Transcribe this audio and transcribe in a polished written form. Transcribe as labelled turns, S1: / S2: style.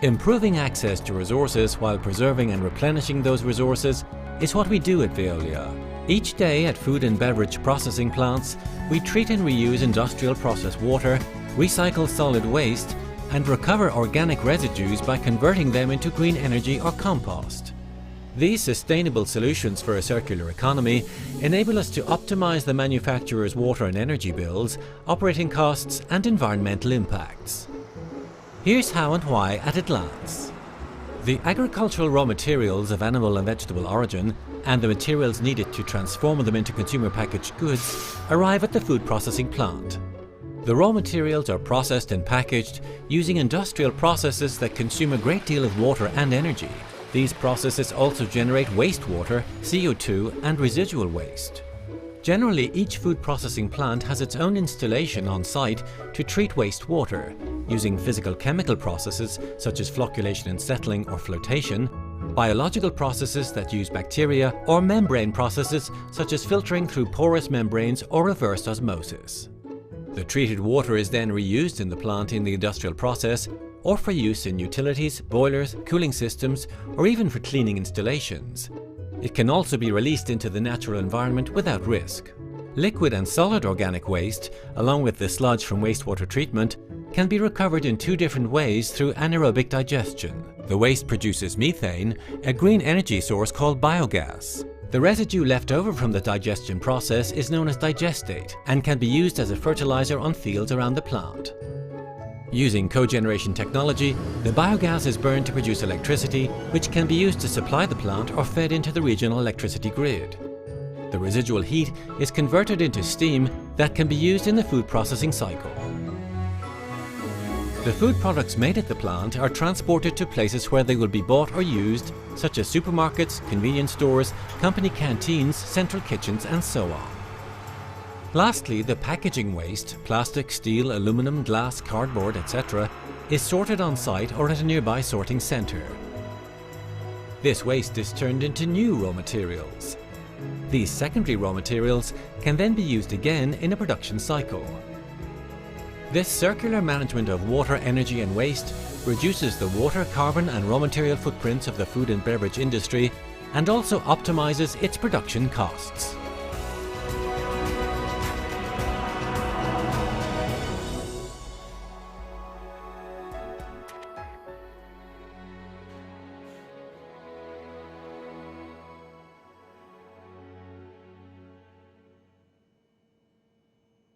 S1: Improving access to resources while preserving and replenishing those resources is what we do at Veolia. Each day at food and beverage processing plants, we treat and reuse industrial process water, recycle solid waste, and recover organic residues by converting them into green energy or compost. These sustainable solutions for a circular economy enable us to optimize the manufacturer's water and energy bills, operating costs, and environmental impacts. Here's how and why at a glance. The agricultural raw materials of animal and vegetable origin and the materials needed to transform them into consumer packaged goods arrive at the food processing plant. The raw materials are processed and packaged using industrial processes that consume a great deal of water and energy. These processes also generate wastewater, CO2, and residual waste. Generally, each food processing plant has its own installation on site to treat wastewater, using physical-chemical processes such as flocculation and settling or flotation, biological processes that use bacteria, or membrane processes such as filtering through porous membranes or reverse osmosis. The treated water is then reused in the plant in the industrial process, or for use in utilities, boilers, cooling systems, or even for cleaning installations. It can also be released into the natural environment without risk. Liquid and solid organic waste, along with the sludge from wastewater treatment, can be recovered in two different ways through anaerobic digestion. The waste produces methane, a green energy source called biogas. The residue left over from the digestion process is known as digestate and can be used as a fertilizer on fields around the plant. Using cogeneration technology, the biogas is burned to produce electricity, which can be used to supply the plant or fed into the regional electricity grid. The residual heat is converted into steam that can be used in the food processing cycle. The food products made at the plant are transported to places where they will be bought or used, such as supermarkets, convenience stores, company canteens, central kitchens, and so on. Lastly, the packaging waste, plastic, steel, aluminum, glass, cardboard, etc., is sorted on site or at a nearby sorting centre. This waste is turned into new raw materials. These secondary raw materials can then be used again in a production cycle. This circular management of water, energy and waste reduces the water, carbon and raw material footprints of the food and beverage industry and also optimizes its production costs.